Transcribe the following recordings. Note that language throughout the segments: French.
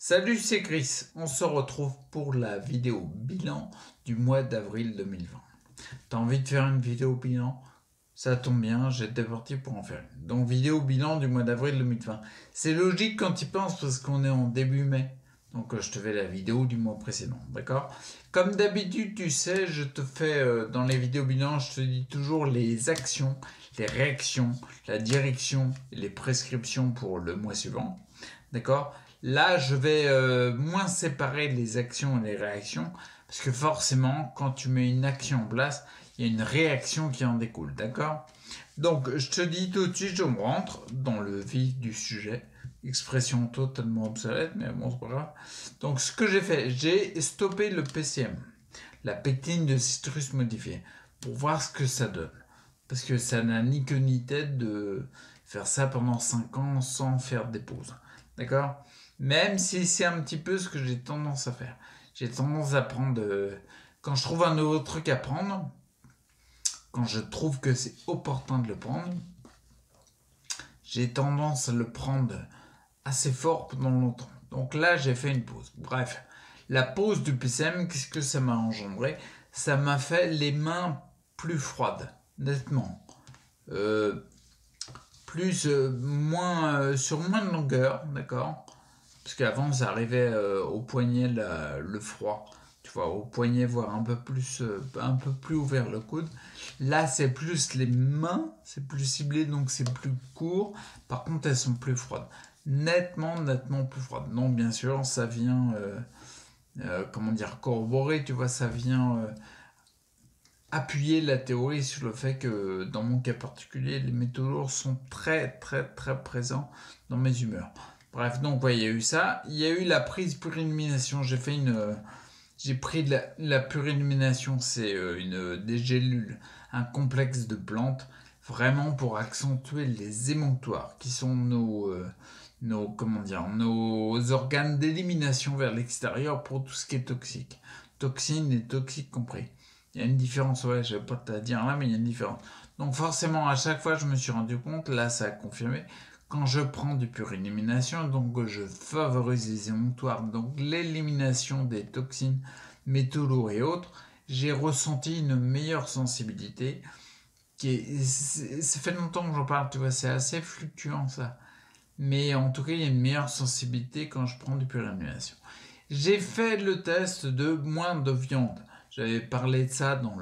Salut, c'est Chris. On se retrouve pour la vidéo bilan du mois d'avril 2020. T'as envie de faire une vidéo bilan? Ça tombe bien, j'étais parti pour en faire une. Donc, vidéo bilan du mois d'avril 2020. C'est logique quand tu penses parce qu'on est en début mai. Donc, je te fais la vidéo du mois précédent, d'accord? Comme d'habitude, tu sais, je te fais dans les vidéos bilan, je te dis toujours les actions, les réactions, la direction, les prescriptions pour le mois suivant, d'accord? Là, je vais moins séparer les actions et les réactions, parce que forcément, quand tu mets une action en place, il y a une réaction qui en découle, d'accord? Donc, je te dis tout de suite, je me rentre dans le vif du sujet. Expression totalement obsolète, mais bon, c'est pas grave. Donc, ce que j'ai fait, j'ai stoppé le PCM, la pectine de citrus modifiée, pour voir ce que ça donne. Parce que ça n'a ni queue ni tête de faire ça pendant 5 ans sans faire des pauses. D'accord? Même si c'est un petit peu ce que j'ai tendance à faire. J'ai tendance à prendre... quand je trouve un nouveau truc à prendre, quand je trouve que c'est opportun de le prendre, j'ai tendance à le prendre assez fort pendant longtemps. Donc là, j'ai fait une pause. Bref, la pause du PCM, qu'est-ce que ça m'a engendré? Ça m'a fait les mains plus froides, nettement. Sur moins de longueur, d'accord? Parce qu'avant, ça arrivait au poignet le froid. Tu vois, au poignet, voire un peu plus ouvert le coude. Là, c'est plus les mains, c'est plus ciblé, donc c'est plus court. Par contre, elles sont plus froides. Nettement plus froides. Non, bien sûr, ça vient, corroborer, tu vois, ça vient appuyer la théorie sur le fait que, dans mon cas particulier, les métaux lourds sont très présents dans mes humeurs. Bref, donc ouais, il y a eu ça. Il y a eu la prise pure-illumination. J'ai pris de la pure-illumination, c'est des gélules, un complexe de plantes, vraiment pour accentuer les émonctoires, qui sont nos organes d'élimination vers l'extérieur pour tout ce qui est toxique. Toxines et toxiques compris. Il y a une différence, ouais, je vais pas te la dire là, mais il y a une différence. Donc forcément, à chaque fois, je me suis rendu compte, là, ça a confirmé, quand je prends du pure élimination, donc je favorise les émonctoires, donc l'élimination des toxines, métaux lourds et autres, j'ai ressenti une meilleure sensibilité. Ça fait longtemps que j'en parle, tu vois, c'est assez fluctuant ça. Mais en tout cas, il y a une meilleure sensibilité quand je prends du pure élimination. J'ai fait le test de moins de viande. J'avais parlé de ça dans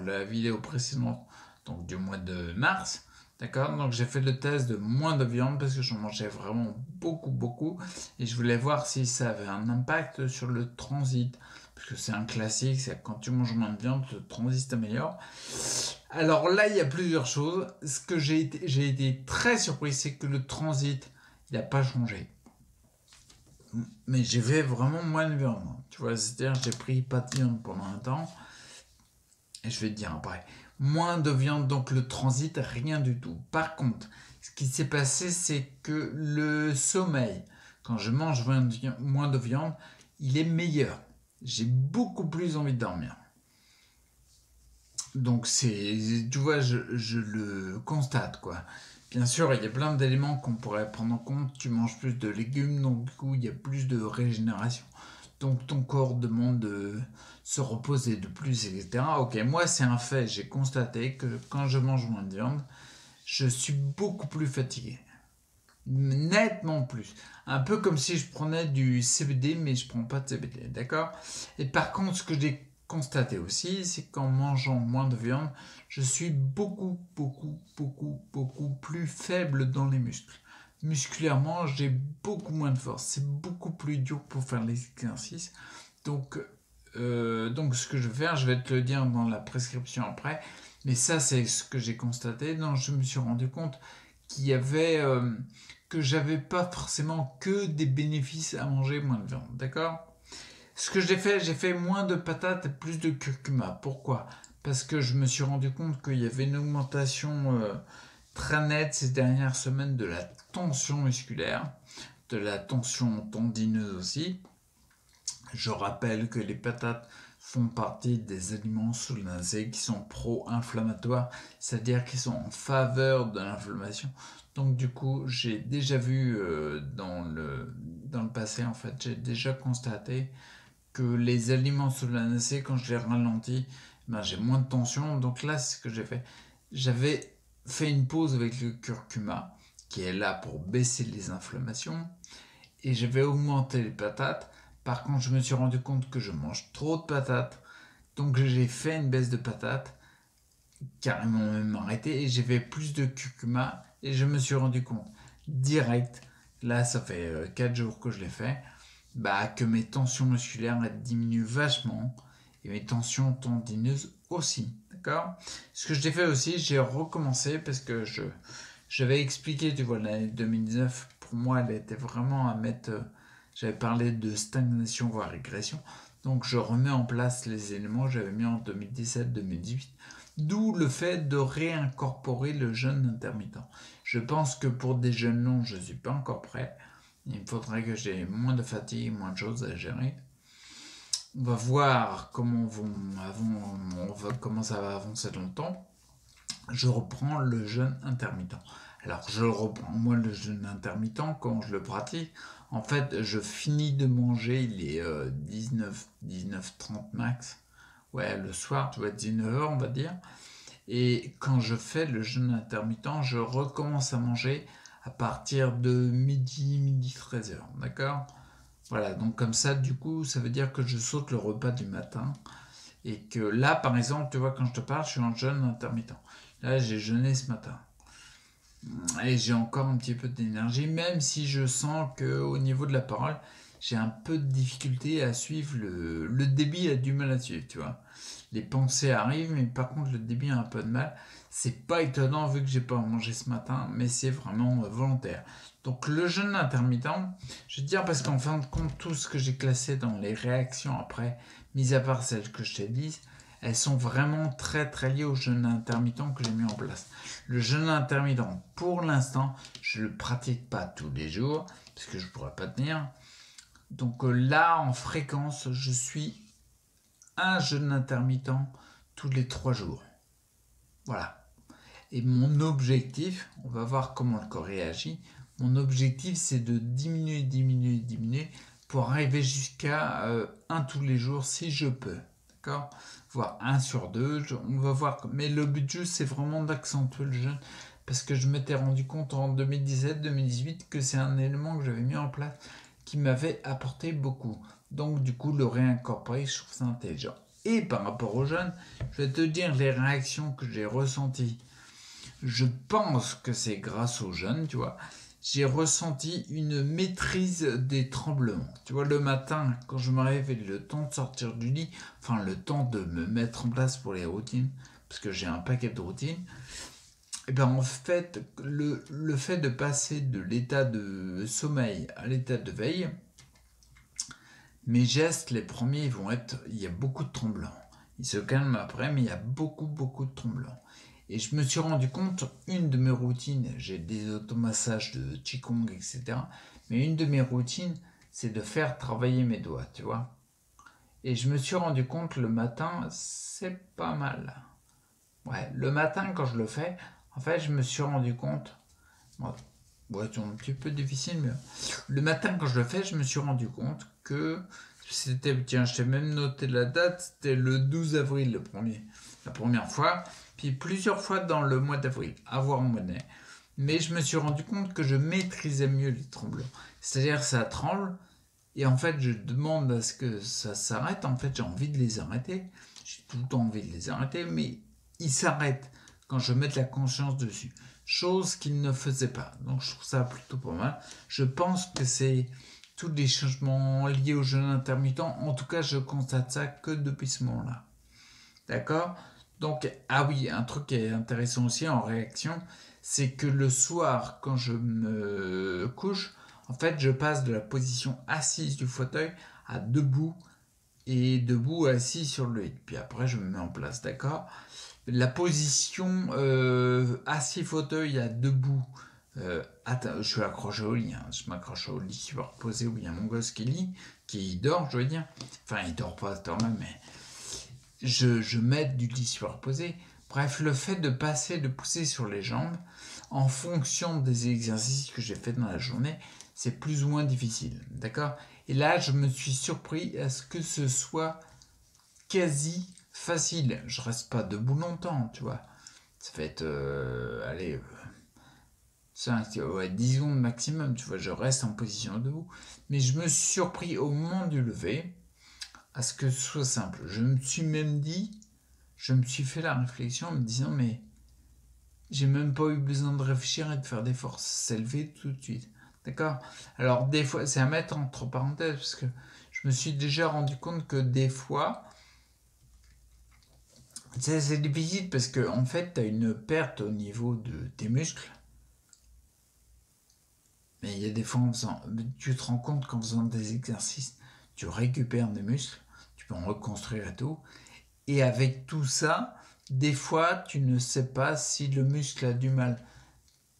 la vidéo précédente, donc du mois de mars. D'accord? Donc j'ai fait le test de moins de viande parce que j'en mangeais vraiment beaucoup. Et je voulais voir si ça avait un impact sur le transit. Parce que c'est un classique, c'est quand tu manges moins de viande, le transit s'améliore. Alors là, il y a plusieurs choses. Ce que j'ai été très surpris, c'est que le transit, il n'a pas changé. Mais j'ai fait vraiment moins de viande. Tu vois, c'est-à-dire j'ai pris pas de viande pendant un temps. Et je vais te dire après. Moins de viande, donc le transit, rien du tout. Par contre, ce qui s'est passé, c'est que le sommeil, quand je mange moins de viande, il est meilleur. J'ai beaucoup plus envie de dormir. Donc tu vois, je le constate, quoi. Bien sûr, il y a plein d'éléments qu'on pourrait prendre en compte. Tu manges plus de légumes, donc du coup, il y a plus de régénération. Donc ton corps demande de se reposer de plus, etc. Ok, moi, c'est un fait. J'ai constaté que quand je mange moins de viande, je suis beaucoup plus fatigué. Nettement plus. Un peu comme si je prenais du CBD, mais je prends pas de CBD, d'accord? Et par contre, ce que j'ai constaté aussi, c'est qu'en mangeant moins de viande, je suis beaucoup plus faible dans les muscles. Musculairement, j'ai beaucoup moins de force. C'est beaucoup plus dur pour faire les exercices. Donc ce que je vais faire, je vais te le dire dans la prescription après. Mais ça, c'est ce que j'ai constaté. Donc, je me suis rendu compte qu'il y avait que j'avais pas forcément que des bénéfices à manger moins de viande, d'accord? Ce que j'ai fait moins de patates et plus de curcuma. Pourquoi? Parce que je me suis rendu compte qu'il y avait une augmentation très nette ces dernières semaines de la tension musculaire, de la tension tendineuse aussi. Je rappelle que les patates font partie des aliments solanacés qui sont pro-inflammatoires, c'est-à-dire qui sont en faveur de l'inflammation. Donc du coup, j'ai déjà vu dans le passé, en fait, j'ai déjà constaté que les aliments solanacés, quand je les ralentis, ben, j'ai moins de tension. Donc là, c'est ce que j'ai fait. J'avais fait une pause avec le curcuma, qui est là pour baisser les inflammations, et j'avais augmenté les patates. Par contre, je me suis rendu compte que je mange trop de patates, donc j'ai fait une baisse de patates, carrément même arrêté, et j'ai fait plus de curcuma, et je me suis rendu compte direct, là ça fait 4 jours que je l'ai fait, bah, que mes tensions musculaires elles diminuent vachement, et mes tensions tendineuses aussi, d'accord. Ce que j'ai fait aussi, j'ai recommencé, parce que j'avais expliqué, tu vois, l'année 2019, pour moi, elle était vraiment à mettre, j'avais parlé de stagnation, voire régression, donc je remets en place les éléments que j'avais mis en 2017-2018, d'où le fait de réincorporer le jeûne intermittent. Je pense que pour des jeûnes longs, je ne suis pas encore prêt. Il me faudrait que j'ai moins de fatigue, moins de choses à gérer. On va voir comment ça va avancer dans le temps. Je reprends le jeûne intermittent. Alors je reprends moi le jeûne intermittent quand je le pratique. En fait, je finis de manger, il est 19h30 max. Ouais, le soir, tu vois, 19h on va dire. Et quand je fais le jeûne intermittent, je recommence à manger à partir de midi 13h, d'accord. Voilà, donc comme ça, du coup, ça veut dire que je saute le repas du matin. Et que là, par exemple, tu vois, quand je te parle, je suis en jeûne intermittent. Là, j'ai jeûné ce matin. Et j'ai encore un petit peu d'énergie, même si je sens qu'au niveau de la parole, j'ai un peu de difficulté à suivre le débit, a du mal à suivre, tu vois. Les pensées arrivent, mais par contre, le débit a un peu de mal. C'est pas étonnant vu que j'ai pas mangé ce matin, mais c'est vraiment volontaire. Donc, le jeûne intermittent, je vais te dire, parce qu'en fin de compte, tout ce que j'ai classé dans les réactions après, mis à part celles que je t'ai dit, elles sont vraiment très très liées au jeûne intermittent que j'ai mis en place. Le jeûne intermittent, pour l'instant, je ne le pratique pas tous les jours, parce que je ne pourrais pas tenir. Donc là, en fréquence, je suis un jeûne intermittent tous les 3 jours. Voilà. Et mon objectif, on va voir comment le corps réagit, mon objectif c'est de diminuer, pour arriver jusqu'à 1 tous les jours si je peux. D'accord, voire 1 sur 2, on va voir. Mais le but juste, c'est vraiment d'accentuer le jeûne, parce que je m'étais rendu compte en 2017-2018 que c'est un élément que j'avais mis en place qui m'avait apporté beaucoup. Donc du coup, le réincorporer, je trouve ça intelligent. Et par rapport au jeûne, je vais te dire les réactions que j'ai ressenties. Je pense que c'est grâce au jeûne, tu vois. J'ai ressenti une maîtrise des tremblements. Tu vois, le matin, quand je me réveille, le temps de sortir du lit, enfin le temps de me mettre en place pour les routines, parce que j'ai un paquet de routines, et bien en fait, le fait de passer de l'état de sommeil à l'état de veille, mes gestes, les premiers, vont être, il y a beaucoup de tremblants. Ils se calment après, mais il y a beaucoup de tremblants. Et je me suis rendu compte, une de mes routines, j'ai des automassages de Qigong, etc. Mais une de mes routines, c'est de faire travailler mes doigts, tu vois. Et je me suis rendu compte le matin, c'est pas mal. Ouais, le matin quand je le fais, en fait, je me suis rendu compte, ouais, c'est un petit peu difficile, mais le matin quand je le fais, je me suis rendu compte que c'était, tiens, je t'ai même noté la date, c'était le 12 avril la première fois, puis plusieurs fois dans le mois d'avril, à voir en monnaie. Mais je me suis rendu compte que je maîtrisais mieux les tremblants. C'est-à-dire ça tremble, et en fait je demande à ce que ça s'arrête. En fait j'ai envie de les arrêter, j'ai tout le temps envie de les arrêter, mais ils s'arrêtent quand je mets de la conscience dessus. Chose qu'ils ne faisaient pas. Donc je trouve ça plutôt pas mal. Je pense que c'est tous les changements liés au jeûne intermittent. En tout cas, je constate ça que depuis ce moment-là. D'accord? Donc, ah oui, un truc qui est intéressant aussi en réaction, c'est que le soir, quand je me couche, en fait, je passe de la position assise du fauteuil à debout, et debout assis sur le lit. Puis après, je me mets en place, d'accord? La position assis fauteuil à debout, attends, je suis accroché au lit, hein, je m'accroche au lit superposé où il y a mon gosse qui lit, qui dort, je veux dire. Enfin, il dort pas à ce temps-là, mais je m'aide du lit superposé. Bref, le fait de passer, de pousser sur les jambes, en fonction des exercices que j'ai fait dans la journée, c'est plus ou moins difficile, d'accord? Et là, je me suis surpris à ce que ce soit quasi facile. Je reste pas debout longtemps, tu vois. Ça fait être, allez, 5, ouais, 10 secondes maximum, tu vois, je reste en position debout. Mais je me suis surpris au moment du lever à ce que ce soit simple. Je me suis même dit, je me suis fait la réflexion en me disant, mais j'ai même pas eu besoin de réfléchir et de faire d'efforts. C'est levé tout de suite. D'accord? Alors, des fois, c'est à mettre entre parenthèses parce que je me suis déjà rendu compte que des fois, c'est difficile parce que en fait, tu as une perte au niveau de tes muscles. Mais il y a des fois, tu te rends compte qu'en faisant des exercices, tu récupères des muscles, tu peux en reconstruire et tout. Et avec tout ça, des fois, tu ne sais pas si le muscle a du mal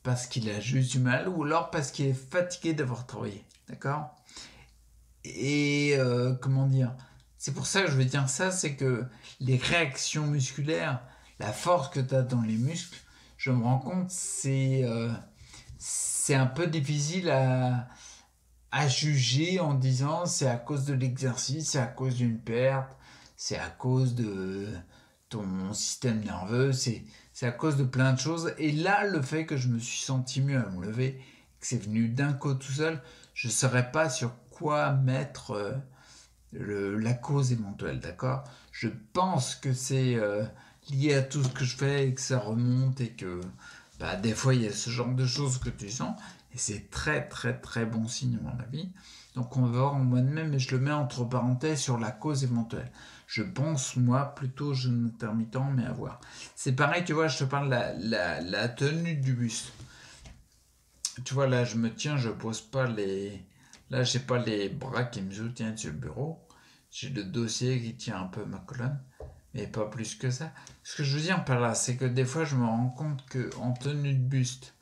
parce qu'il a juste du mal ou alors parce qu'il est fatigué d'avoir travaillé. D'accord? Et comment dire? C'est pour ça que je vais dire ça, c'est que les réactions musculaires, la force que tu as dans les muscles, je me rends compte, c'est un peu difficile à juger en disant c'est à cause de l'exercice, c'est à cause d'une perte, c'est à cause de ton système nerveux, c'est à cause de plein de choses. Et là, le fait que je me suis senti mieux à me lever, que c'est venu d'un coup tout seul, je ne saurais pas sur quoi mettre la cause éventuelle, d'accord? Je pense que c'est lié à tout ce que je fais et que ça remonte et que bah, des fois il y a ce genre de choses que tu sens et c'est très très très bon signe à mon avis. Donc on va voir en mois de mai, mais je le mets entre parenthèses sur la cause éventuelle. Je pense moi plutôt jeûne intermittent, mais à voir. C'est pareil, tu vois, je te parle de la tenue du buste. Tu vois, là je me tiens, je pose pas les... Là j'ai pas les bras qui me soutiennent sur le bureau. J'ai le dossier qui tient un peu ma colonne, mais pas plus que ça. Ce que je veux dire par là, c'est que des fois je me rends compte que en tenue de buste,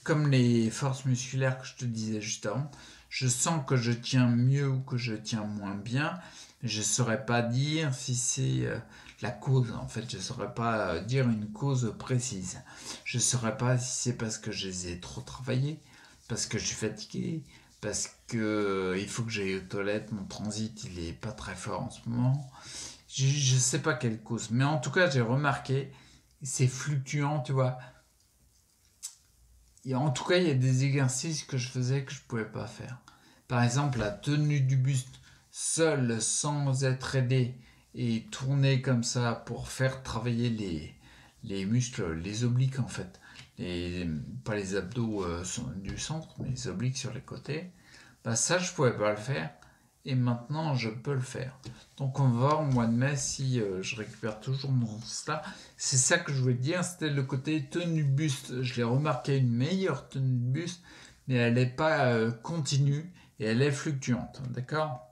comme les forces musculaires que je te disais juste avant, je sens que je tiens mieux ou que je tiens moins bien. Mais je ne saurais pas dire si c'est la cause. En fait, je ne saurais pas dire une cause précise. Je ne saurais pas si c'est parce que je les ai trop travaillés, parce que je suis fatigué, parce que il faut que j'aille aux toilettes, mon transit il est pas très fort en ce moment. Je ne sais pas quelle cause. Mais en tout cas, j'ai remarqué, c'est fluctuant, tu vois. Et en tout cas, il y a des exercices que je faisais que je ne pouvais pas faire. Par exemple, la tenue du buste seul, sans être aidé, et tourner comme ça pour faire travailler les muscles, les obliques en fait. Pas les abdos du centre, mais les obliques sur les côtés. Bah, ça, je ne pouvais pas le faire. Et maintenant, je peux le faire. Donc, on va voir au mois de mai si je récupère toujours dans cela. C'est ça que je voulais dire. C'était le côté tenue de buste. Je l'ai remarqué, une meilleure tenue de buste, mais elle n'est pas continue et elle est fluctuante. D'accord?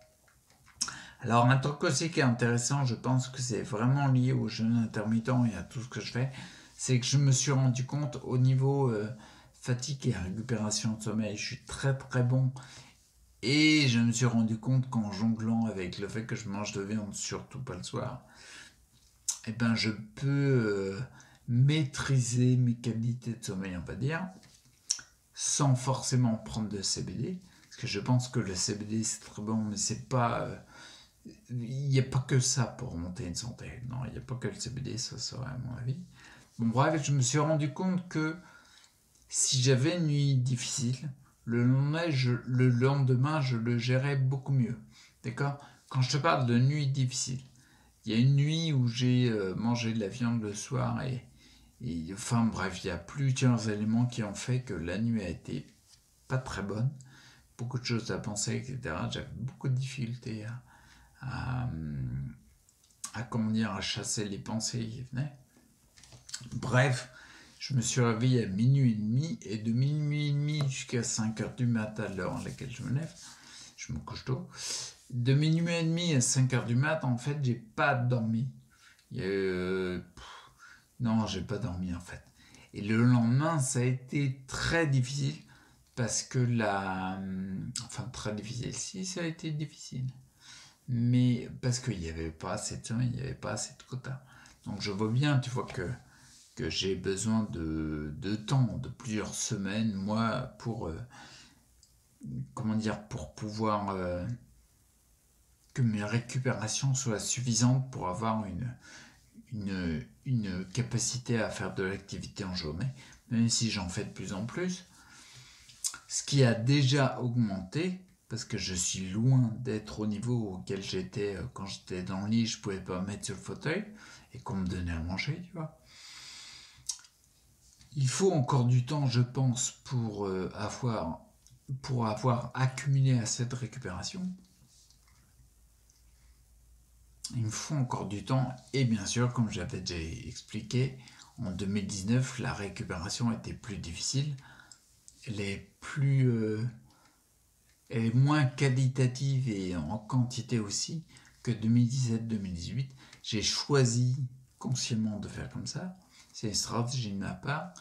Alors, un truc aussi qui est intéressant, je pense que c'est vraiment lié au jeûne intermittent et à tout ce que je fais, c'est que je me suis rendu compte au niveau fatigue et récupération de sommeil, je suis très très bon. Et je me suis rendu compte qu'en jonglant avec le fait que je mange de viande, surtout pas le soir, eh ben je peux maîtriser mes qualités de sommeil, on va dire, sans forcément prendre de CBD. Parce que je pense que le CBD c'est très bon, mais c'est pas... il n'y a pas que ça pour remonter une santé. Non, il n'y a pas que le CBD, ça serait à mon avis. Bon, bref, je me suis rendu compte que si j'avais une nuit difficile, le lendemain, je le gérais beaucoup mieux. D'accord? Quand je te parle de nuit difficile, il y a une nuit où j'ai mangé de la viande le soir enfin bref, il y a plusieurs éléments qui ont fait que la nuit a été pas très bonne. Beaucoup de choses à penser, etc. J'avais beaucoup de difficultés à, comment dire, à chasser les pensées qui venaient. Bref, je me suis réveillé à minuit et demi, et de minuit et demi jusqu'à 5h du matin, à l'heure à laquelle je me lève, je me couche tôt, de minuit et demi à 5h du matin, en fait, j'ai pas dormi. Non, j'ai pas dormi, en fait. Et le lendemain, ça a été très difficile, parce que enfin, très difficile, si, ça a été difficile. Mais parce qu'il n'y avait pas assez de temps, il n'y avait pas assez de quotas. Donc je vois bien, tu vois, que j'ai besoin de temps, de plusieurs semaines, moi, comment dire, pour pouvoir que mes récupérations soient suffisantes pour avoir une capacité à faire de l'activité en journée, même si j'en fais de plus en plus. Ce qui a déjà augmenté, parce que je suis loin d'être au niveau auquel j'étais quand j'étais dans le lit, je pouvais pas me mettre sur le fauteuil et qu'on me donnait à manger, tu vois. Il faut encore du temps, je pense, pour avoir accumulé assez de récupération. Il me faut encore du temps et bien sûr, comme j'avais déjà expliqué, en 2019, la récupération était plus difficile. Elle est moins qualitative et en quantité aussi que 2017-2018. J'ai choisi consciemment de faire comme ça. C'est une stratégie de ma part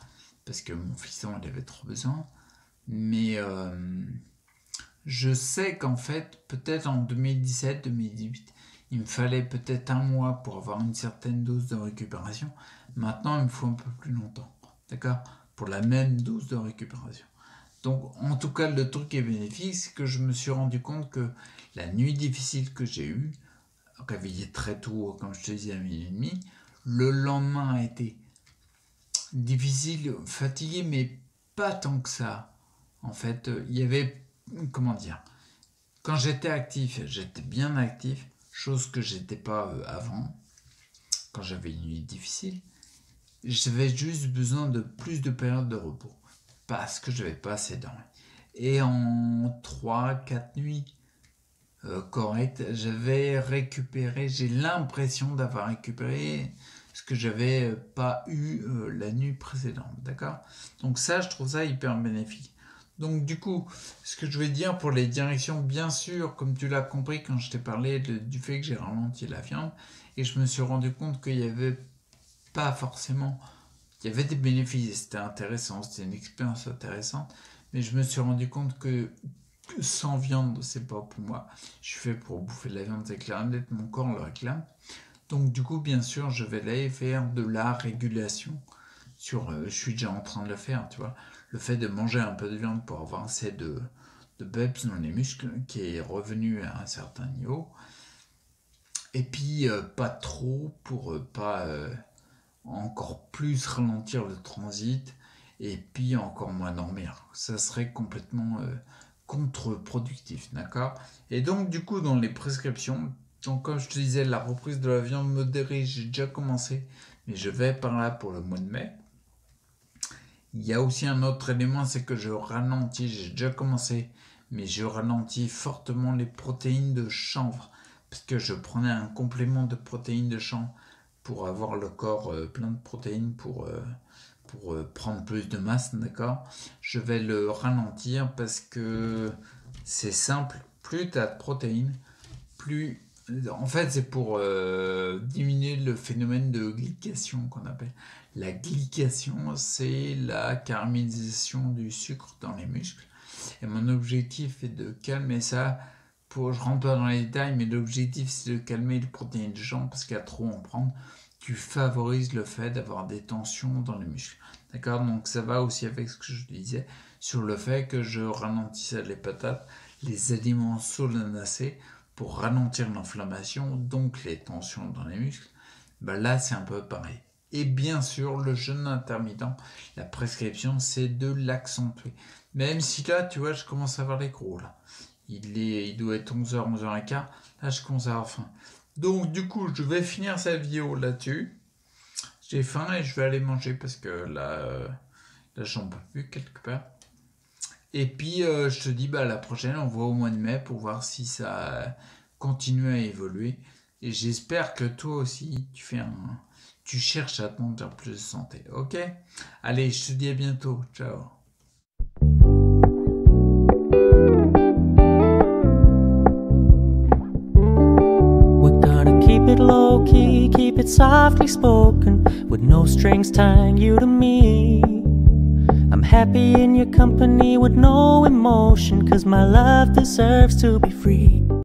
parce que mon fiston il avait trop besoin. Mais je sais qu'en fait, peut-être en 2017-2018, il me fallait peut-être un mois pour avoir une certaine dose de récupération. Maintenant, il me faut un peu plus longtemps, d'accord, pour la même dose de récupération. Donc, en tout cas, le truc qui est bénéfique, c'est que je me suis rendu compte que la nuit difficile que j'ai eue, réveillé très tôt, comme je te disais, à 12h30, le lendemain a été difficile, fatigué, mais pas tant que ça. En fait, il y avait, comment dire, quand j'étais actif, j'étais bien actif, chose que j'étais pas avant, quand j'avais une nuit difficile. J'avais juste besoin de plus de périodes de repos, parce que je n'avais pas assez dormi. Et en 3-4 nuits correctes, j'avais récupéré, j'ai l'impression d'avoir récupéré ce que j'avais pas eu la nuit précédente, d'accord? Donc ça, je trouve ça hyper bénéfique. Donc du coup, ce que je vais dire pour les directions, bien sûr, comme tu l'as compris quand je t'ai parlé du fait que j'ai ralenti la viande, et je me suis rendu compte qu'il n'y avait pas forcément... Il y avait des bénéfices, c'était intéressant, c'était une expérience intéressante, mais je me suis rendu compte que sans viande, c'est pas pour moi. Je suis fait pour bouffer de la viande, c'est clair, mon corps le réclame. Donc du coup, bien sûr, je vais aller faire de la régulation. Je suis déjà en train de le faire, tu vois. Le fait de manger un peu de viande pour avoir assez de peps dans les muscles, qui est revenu à un certain niveau. Et puis, pas trop pour pas encore plus ralentir le transit. Et puis, encore moins dormir. Ça serait complètement contre-productif, d'accord? Et donc, du coup, dans les prescriptions, donc comme je te disais, la reprise de la viande modérée, j'ai déjà commencé, mais je vais par là pour le mois de mai. Il y a aussi un autre élément, c'est que je ralentis, j'ai déjà commencé, mais je ralentis fortement les protéines de chanvre, parce que je prenais un complément de protéines de chanvre pour avoir le corps plein de protéines pour prendre plus de masse, d'accord? Je vais le ralentir parce que c'est simple, plus tu as de protéines, plus... En fait, c'est pour diminuer le phénomène de glycation qu'on appelle. La glycation, c'est la caramélisation du sucre dans les muscles. Et mon objectif est de calmer ça. Je rentre pas dans les détails, mais l'objectif, c'est de calmer les protéines de jambes parce qu'à trop en prendre, tu favorises le fait d'avoir des tensions dans les muscles. D'accord? Donc ça va aussi avec ce que je disais sur le fait que je ralentissais les patates, les aliments solanacés, pour ralentir l'inflammation, donc les tensions dans les muscles, là c'est un peu pareil. Et bien sûr, le jeûne intermittent, la prescription, c'est de l'accentuer. Même si là, tu vois, je commence à avoir les crocs, là. Il doit être 11h, 11h15, là je commence à avoir faim. Donc du coup, je vais finir cette vidéo là-dessus. J'ai faim et je vais aller manger parce que là j'en peux plus quelque part. Et puis, je te dis, la prochaine, on voit au mois de mai pour voir si ça continue à évoluer. Et j'espère que toi aussi, tu cherches à te monter plus de santé. Ok? Allez, je te dis à bientôt. Ciao. We're gonna keep it low key, keep it softly spoken, with no strings tying you to me. I'm happy in your company with no emotion, 'cause my love deserves to be free.